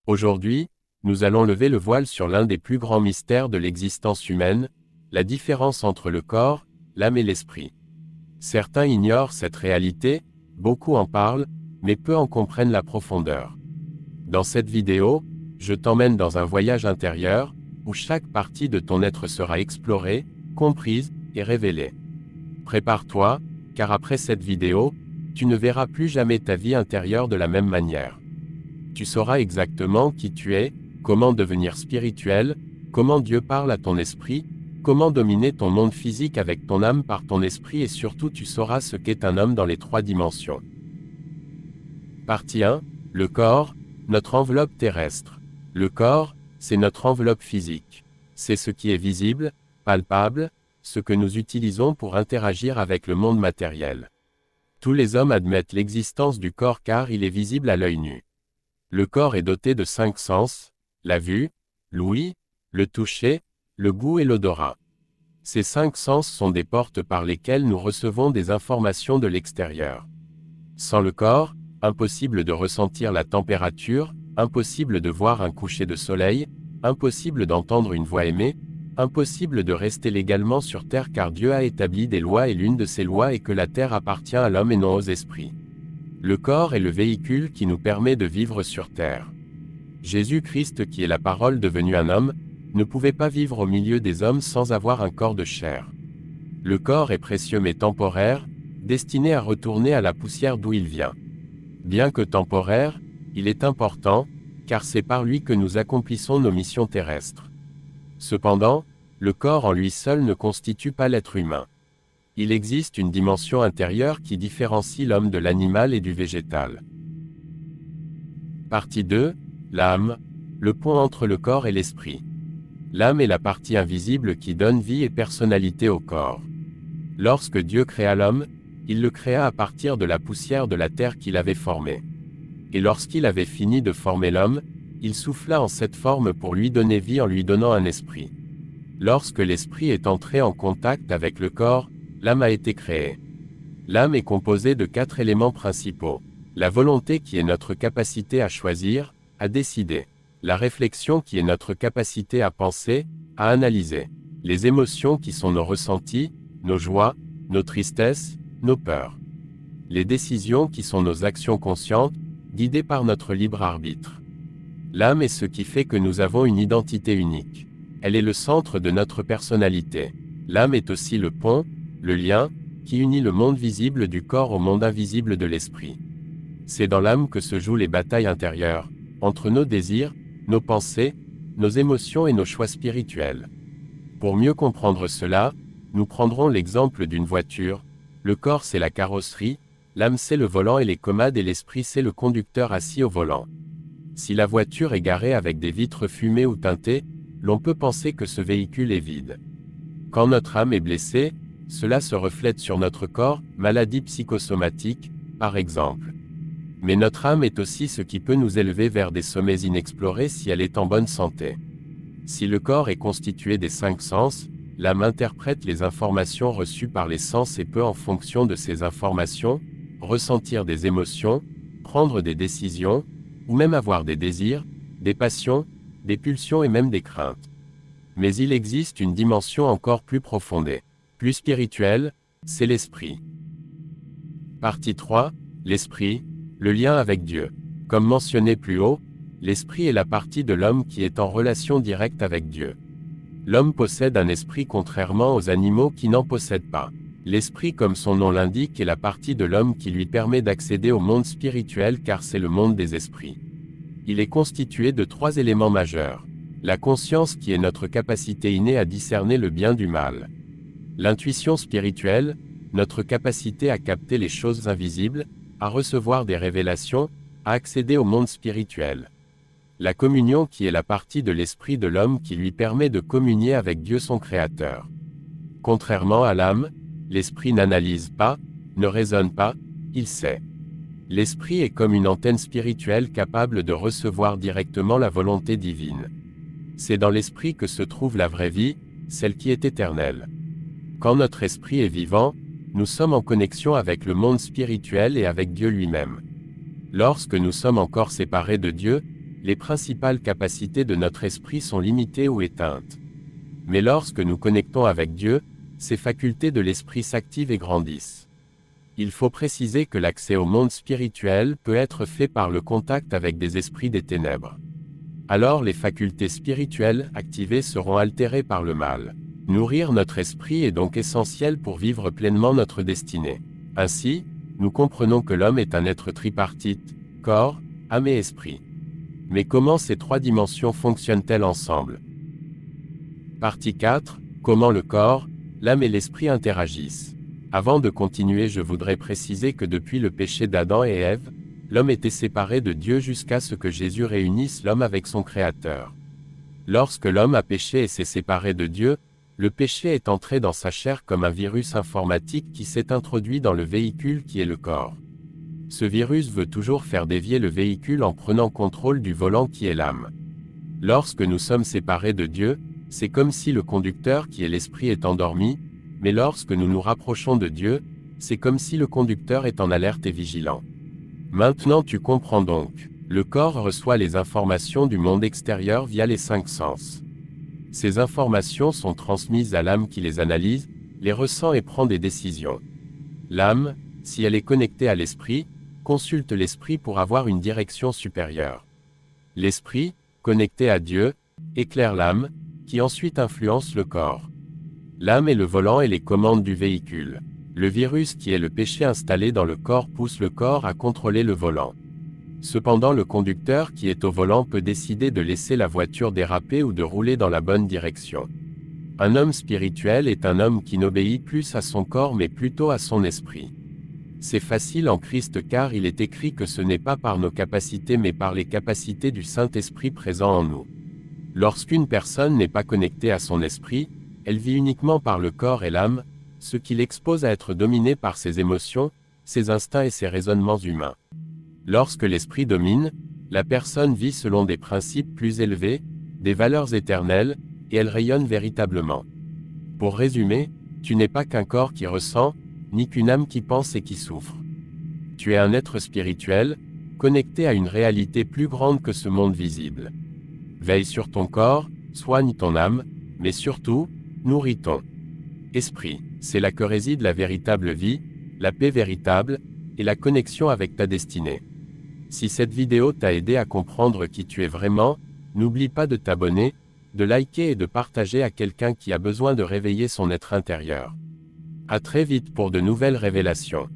Aujourd'hui, nous allons lever le voile sur l'un des plus grands mystères de l'existence humaine, la différence entre le corps, l'âme et l'esprit. Certains ignorent cette réalité, beaucoup en parlent, mais peu en comprennent la profondeur. Dans cette vidéo, je t'emmène dans un voyage intérieur, où chaque partie de ton être sera explorée, comprise et révélée. Prépare-toi, car après cette vidéo, tu ne verras plus jamais ta vie intérieure de la même manière. Tu sauras exactement qui tu es, comment devenir spirituel, comment Dieu parle à ton esprit, comment dominer ton monde physique avec ton âme par ton esprit et surtout tu sauras ce qu'est un homme dans les 3 dimensions. Partie 1. Le corps, notre enveloppe terrestre. Le corps, c'est notre enveloppe physique. C'est ce qui est visible, palpable, ce que nous utilisons pour interagir avec le monde matériel. Tous les hommes admettent l'existence du corps car il est visible à l'œil nu. Le corps est doté de 5 sens, la vue, l'ouïe, le toucher, le goût et l'odorat. Ces 5 sens sont des portes par lesquelles nous recevons des informations de l'extérieur. Sans le corps, impossible de ressentir la température, impossible de voir un coucher de soleil, impossible d'entendre une voix aimée, impossible de rester légalement sur terre car Dieu a établi des lois et l'une de ces lois est que la terre appartient à l'homme et non aux esprits. Le corps est le véhicule qui nous permet de vivre sur terre. Jésus-Christ qui est la parole devenue un homme, ne pouvait pas vivre au milieu des hommes sans avoir un corps de chair. Le corps est précieux mais temporaire, destiné à retourner à la poussière d'où il vient. Bien que temporaire, il est important, car c'est par lui que nous accomplissons nos missions terrestres. Cependant, le corps en lui seul ne constitue pas l'être humain. Il existe une dimension intérieure qui différencie l'homme de l'animal et du végétal. Partie 2. L'âme, le pont entre le corps et l'esprit. L'âme est la partie invisible qui donne vie et personnalité au corps. Lorsque Dieu créa l'homme, il le créa à partir de la poussière de la terre qu'il avait formée. Et lorsqu'il avait fini de former l'homme, il souffla en cette forme pour lui donner vie en lui donnant un esprit. Lorsque l'esprit est entré en contact avec le corps, l'âme a été créée. L'âme est composée de 4 éléments principaux. La volonté qui est notre capacité à choisir, à décider. La réflexion qui est notre capacité à penser, à analyser. Les émotions qui sont nos ressentis, nos joies, nos tristesses, nos peurs. Les décisions qui sont nos actions conscientes, guidées par notre libre arbitre. L'âme est ce qui fait que nous avons une identité unique. Elle est le centre de notre personnalité. L'âme est aussi le pont, le lien, qui unit le monde visible du corps au monde invisible de l'esprit. C'est dans l'âme que se jouent les batailles intérieures, entre nos désirs, nos pensées, nos émotions et nos choix spirituels. Pour mieux comprendre cela, nous prendrons l'exemple d'une voiture. Le corps c'est la carrosserie, l'âme c'est le volant et les commandes et l'esprit c'est le conducteur assis au volant. Si la voiture est garée avec des vitres fumées ou teintées, l'on peut penser que ce véhicule est vide. Quand notre âme est blessée, cela se reflète sur notre corps, maladie psychosomatique, par exemple. Mais notre âme est aussi ce qui peut nous élever vers des sommets inexplorés si elle est en bonne santé. Si le corps est constitué des 5 sens, l'âme interprète les informations reçues par les sens et peut en fonction de ces informations, ressentir des émotions, prendre des décisions, ou même avoir des désirs, des passions, des pulsions et même des craintes. Mais il existe une dimension encore plus profonde, plus spirituelle, c'est l'esprit. Partie 3. L'esprit, le lien avec Dieu. Comme mentionné plus haut, l'esprit est la partie de l'homme qui est en relation directe avec Dieu. L'homme possède un esprit contrairement aux animaux qui n'en possèdent pas. L'esprit comme son nom l'indique est la partie de l'homme qui lui permet d'accéder au monde spirituel car c'est le monde des esprits. Il est constitué de 3 éléments majeurs. La conscience qui est notre capacité innée à discerner le bien du mal. L'intuition spirituelle, notre capacité à capter les choses invisibles, à recevoir des révélations, à accéder au monde spirituel. La communion qui est la partie de l'esprit de l'homme qui lui permet de communier avec Dieu son Créateur. Contrairement à l'âme, l'esprit n'analyse pas, ne raisonne pas, il sait. L'esprit est comme une antenne spirituelle capable de recevoir directement la volonté divine. C'est dans l'esprit que se trouve la vraie vie, celle qui est éternelle. Quand notre esprit est vivant, nous sommes en connexion avec le monde spirituel et avec Dieu lui-même. Lorsque nous sommes encore séparés de Dieu, les principales capacités de notre esprit sont limitées ou éteintes. Mais lorsque nous connectons avec Dieu, ces facultés de l'esprit s'activent et grandissent. Il faut préciser que l'accès au monde spirituel peut être fait par le contact avec des esprits des ténèbres. Alors les facultés spirituelles activées seront altérées par le mal. Nourrir notre esprit est donc essentiel pour vivre pleinement notre destinée. Ainsi, nous comprenons que l'homme est un être tripartite, corps, âme et esprit. Mais comment ces trois dimensions fonctionnent-elles ensemble? Partie 4. Comment le corps, l'âme et l'esprit interagissent. Avant de continuer, je voudrais préciser que depuis le péché d'Adam et Ève, l'homme était séparé de Dieu jusqu'à ce que Jésus réunisse l'homme avec son Créateur. Lorsque l'homme a péché et s'est séparé de Dieu, le péché est entré dans sa chair comme un virus informatique qui s'est introduit dans le véhicule qui est le corps. Ce virus veut toujours faire dévier le véhicule en prenant contrôle du volant qui est l'âme. Lorsque nous sommes séparés de Dieu, c'est comme si le conducteur qui est l'esprit est endormi, mais lorsque nous nous rapprochons de Dieu, c'est comme si le conducteur est en alerte et vigilant. Maintenant tu comprends donc. Le corps reçoit les informations du monde extérieur via les 5 sens. Ces informations sont transmises à l'âme qui les analyse, les ressent et prend des décisions. L'âme, si elle est connectée à l'esprit, consulte l'esprit pour avoir une direction supérieure. L'esprit, connecté à Dieu, éclaire l'âme, qui ensuite influence le corps. L'âme est le volant et les commandes du véhicule. Le virus qui est le péché installé dans le corps pousse le corps à contrôler le volant. Cependant le conducteur qui est au volant peut décider de laisser la voiture déraper ou de rouler dans la bonne direction. Un homme spirituel est un homme qui n'obéit plus à son corps mais plutôt à son esprit. C'est facile en Christ car il est écrit que ce n'est pas par nos capacités mais par les capacités du Saint-Esprit présent en nous. Lorsqu'une personne n'est pas connectée à son esprit, elle vit uniquement par le corps et l'âme, ce qui l'expose à être dominé par ses émotions, ses instincts et ses raisonnements humains. Lorsque l'esprit domine, la personne vit selon des principes plus élevés, des valeurs éternelles, et elle rayonne véritablement. Pour résumer, tu n'es pas qu'un corps qui ressent, ni qu'une âme qui pense et qui souffre. Tu es un être spirituel, connecté à une réalité plus grande que ce monde visible. Veille sur ton corps, soigne ton âme, mais surtout, nourris ton esprit. C'est là que réside la véritable vie, la paix véritable, et la connexion avec ta destinée. Si cette vidéo t'a aidé à comprendre qui tu es vraiment, n'oublie pas de t'abonner, de liker et de partager à quelqu'un qui a besoin de réveiller son être intérieur. À très vite pour de nouvelles révélations.